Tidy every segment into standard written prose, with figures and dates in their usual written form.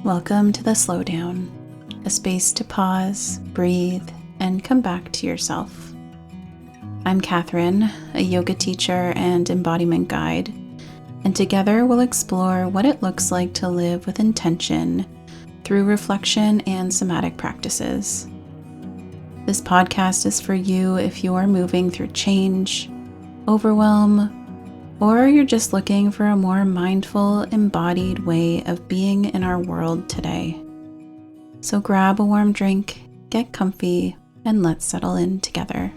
Welcome to the Slowdown, a space to pause, breathe, and come back to yourself. I'm Catherine, a yoga teacher and embodiment guide, and together we'll explore what it looks like to live with intention through reflection and somatic practices. This podcast is for you if you are moving through change, overwhelm, or you're just looking for a more mindful, embodied way of being in our world today. So grab a warm drink, get comfy, and let's settle in together.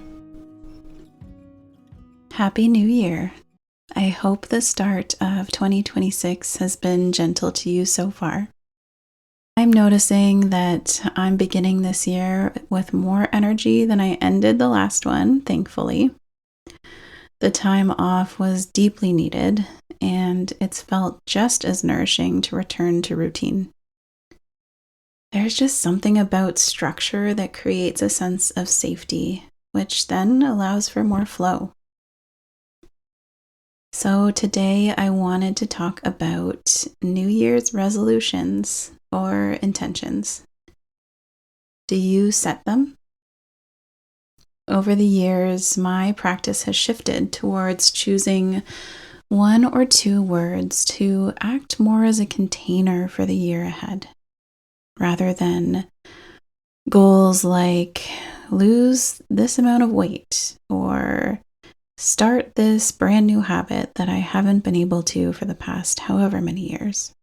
Happy New Year! I hope the start of 2026 has been gentle to you so far. I'm noticing that I'm beginning this year with more energy than I ended the last one, thankfully. The time off was deeply needed, and it's felt just as nourishing to return to routine. There's just something about structure that creates a sense of safety, which then allows for more flow. So today I wanted to talk about New Year's resolutions or intentions. Do you set them? Over the years, my practice has shifted towards choosing one or two words to act more as a container for the year ahead, rather than goals like lose this amount of weight or start this brand new habit that I haven't been able to for the past however many years.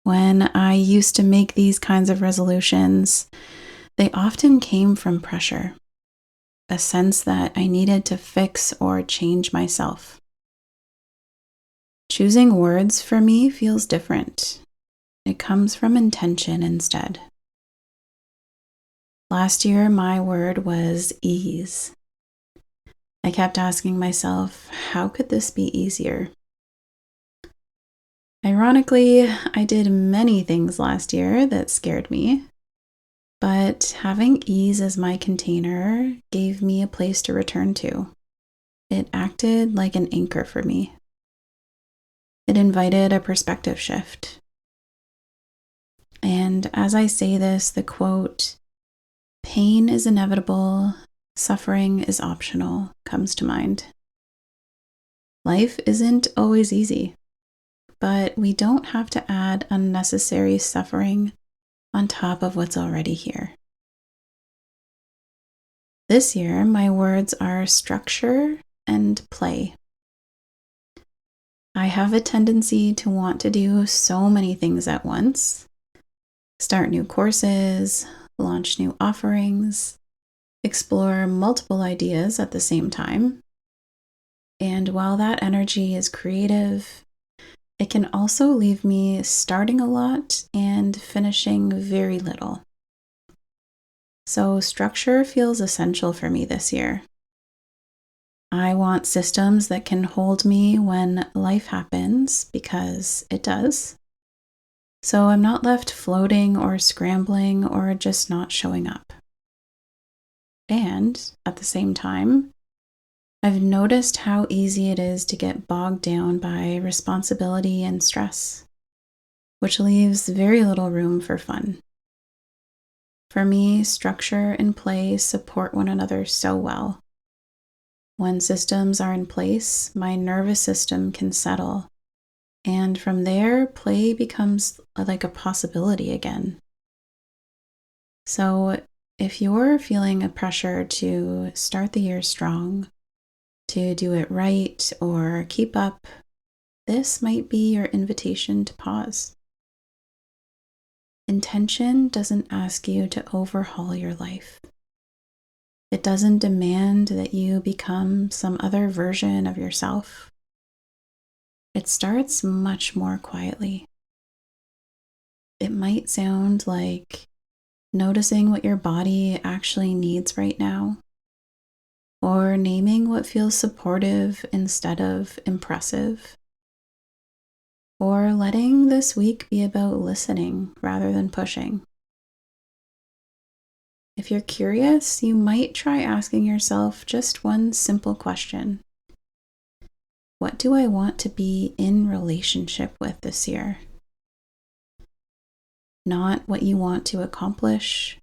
When I used to make these kinds of resolutions, they often came from pressure, a sense that I needed to fix or change myself. Choosing words for me feels different. It comes from intention instead. Last year, my word was ease. I kept asking myself, how could this be easier? Ironically, I did many things last year that scared me. But having ease as my container gave me a place to return to. It acted like an anchor for me. It invited a perspective shift. And as I say this, the quote, "Pain is inevitable, suffering is optional," comes to mind. Life isn't always easy, but we don't have to add unnecessary suffering on top of what's already here. This year, my words are structure and play. I have a tendency to want to do so many things at once, start new courses, launch new offerings, explore multiple ideas at the same time. And while that energy is creative, it can also leave me starting a lot and finishing very little. So structure feels essential for me this year. I want systems that can hold me when life happens, because it does. So I'm not left floating or scrambling or just not showing up. And at the same time, I've noticed how easy it is to get bogged down by responsibility and stress, which leaves very little room for fun. For me, structure and play support one another so well. When systems are in place, my nervous system can settle, and from there, play becomes like a possibility again. So if you're feeling a pressure to start the year strong, to do it right, or keep up, this might be your invitation to pause. Intention doesn't ask you to overhaul your life. It doesn't demand that you become some other version of yourself. It starts much more quietly. It might sound like noticing what your body actually needs right now, or naming what feels supportive instead of impressive, or letting this week be about listening rather than pushing. If you're curious, you might try asking yourself just one simple question. What do I want to be in relationship with this year? Not what you want to accomplish,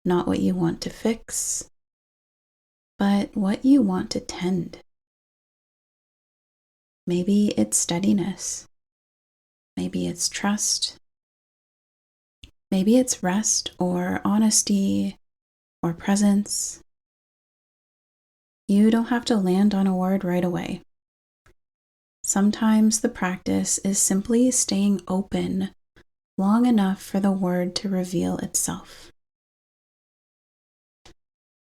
not what you want to fix, but what you want to tend. Maybe it's steadiness. Maybe it's trust. Maybe it's rest or honesty or presence. You don't have to land on a word right away. Sometimes the practice is simply staying open long enough for the word to reveal itself.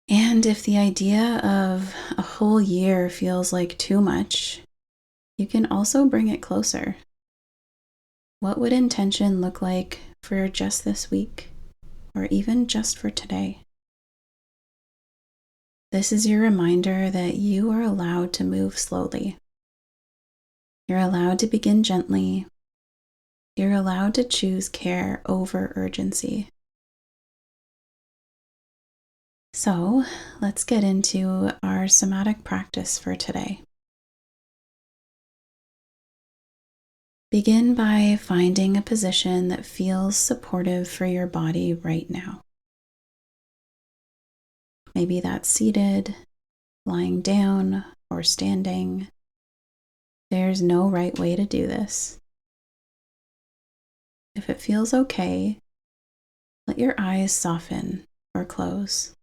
And if the idea of a whole year feels like too much, you can also bring it closer. What would intention look like for just this week, or even just for today? This is your reminder that you are allowed to move slowly. You're allowed to begin gently. You're allowed to choose care over urgency. So let's get into our somatic practice for today. Begin by finding a position that feels supportive for your body right now. Maybe that's seated, lying down, or standing. There's no right way to do this. If it feels okay, let your eyes soften or close.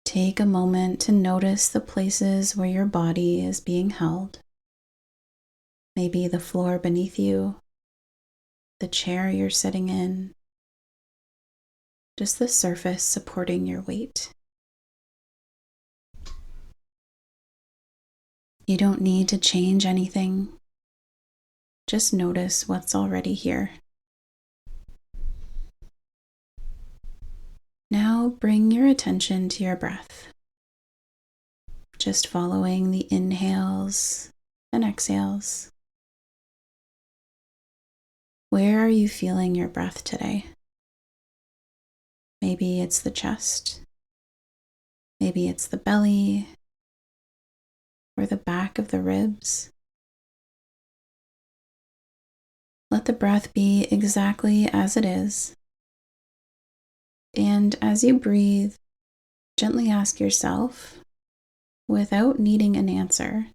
Take a moment to notice the places where your body is being held. Maybe the floor beneath you, the chair you're sitting in, just the surface supporting your weight. You don't need to change anything. Just notice what's already here. Now bring your attention to your breath. Just following the inhales and exhales. Where are you feeling your breath today? Maybe it's the chest. Maybe it's the belly or the back of the ribs. Let the breath be exactly as it is. And as you breathe, gently ask yourself, without needing an answer,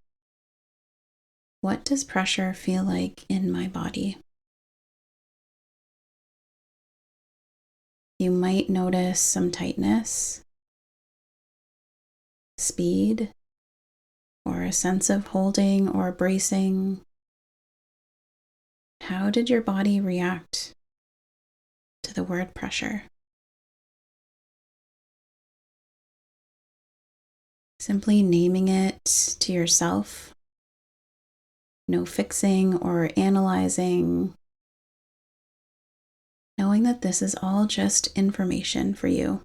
what does pressure feel like in my body? You might notice some tightness, speed, or a sense of holding or bracing. How did your body react to the word pressure? Simply naming it to yourself. No fixing or analyzing. Knowing that this is all just information for you.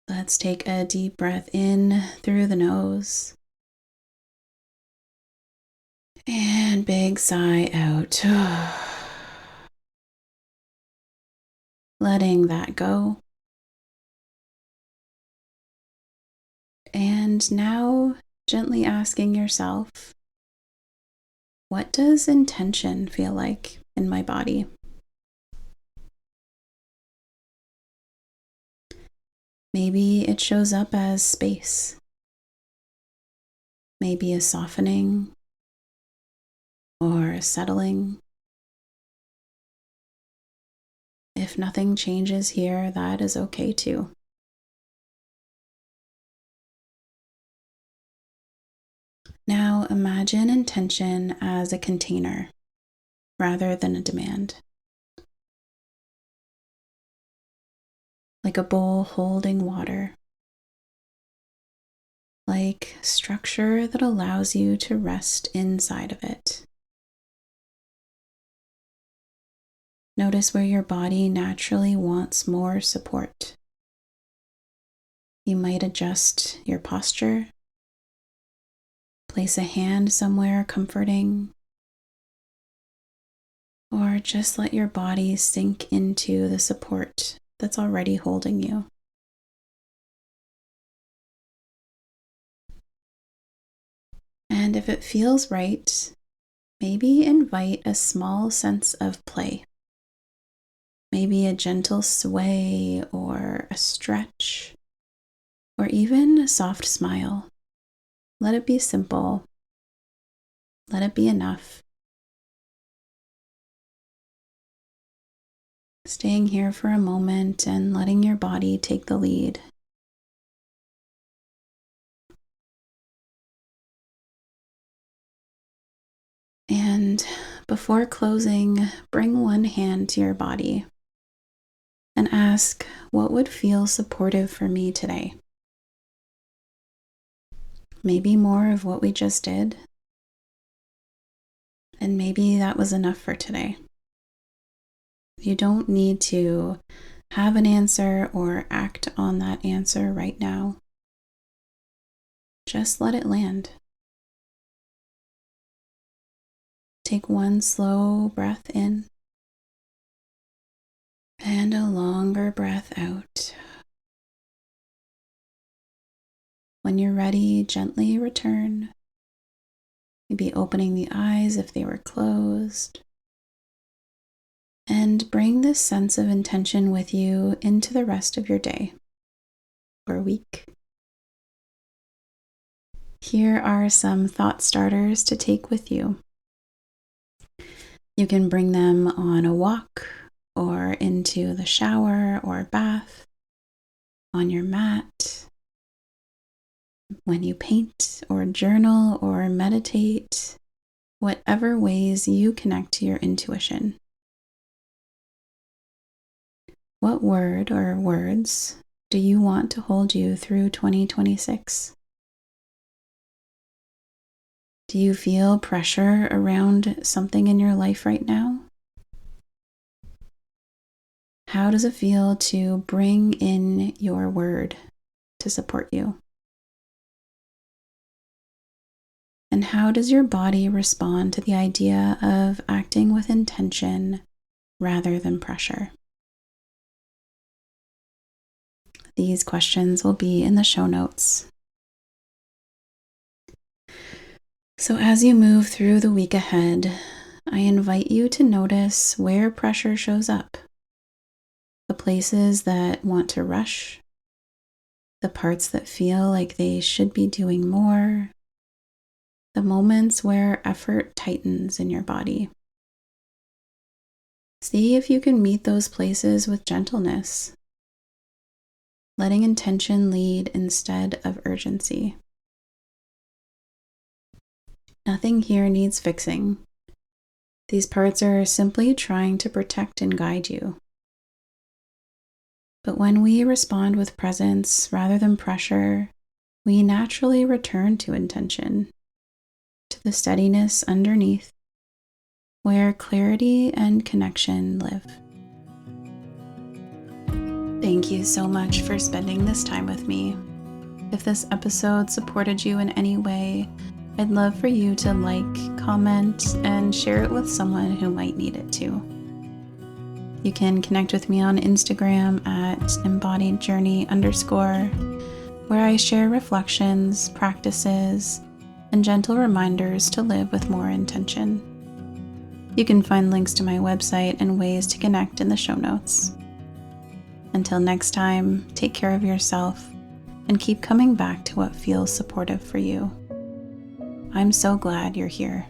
Let's take a deep breath in through the nose. And big sigh out. Letting that go. And now gently asking yourself, what does intention feel like in my body? Maybe it shows up as space. Maybe a softening or a settling. If nothing changes here, that is okay too. Now imagine intention as a container rather than a demand. Like a bowl holding water. Like structure that allows you to rest inside of it. Notice where your body naturally wants more support. You might adjust your posture. Place a hand somewhere comforting. Or just let your body sink into the support that's already holding you. And if it feels right, maybe invite a small sense of play. Maybe a gentle sway or a stretch, or even a soft smile. Let it be simple. Let it be enough. Staying here for a moment and letting your body take the lead. And before closing, bring one hand to your body and ask, what would feel supportive for me today? Maybe more of what we just did, and maybe that was enough for today. You don't need to have an answer or act on that answer right now. Just let it land. Take one slow breath in and a longer breath out. When you're ready, gently return. Maybe opening the eyes if they were closed. And bring this sense of intention with you into the rest of your day or week. Here are some thought starters to take with you. You can bring them on a walk or into the shower or bath, on your mat, when you paint or journal or meditate, whatever ways you connect to your intuition. What word or words do you want to hold you through 2026? Do you feel pressure around something in your life right now? How does it feel to bring in your word to support you? And how does your body respond to the idea of acting with intention rather than pressure? These questions will be in the show notes. So as you move through the week ahead, I invite you to notice where pressure shows up. The places that want to rush, the parts that feel like they should be doing more, the moments where effort tightens in your body. See if you can meet those places with gentleness, letting intention lead instead of urgency. Nothing here needs fixing. These parts are simply trying to protect and guide you. But when we respond with presence rather than pressure, we naturally return to intention, to the steadiness underneath, where clarity and connection live. Thank you so much for spending this time with me. If this episode supported you in any way, I'd love for you to like, comment, and share it with someone who might need it too. You can connect with me on Instagram at embodiedjourney_, where I share reflections, practices, and gentle reminders to live with more intention. You can find links to my website and ways to connect in the show notes. Until next time, take care of yourself and keep coming back to what feels supportive for you. I'm so glad you're here.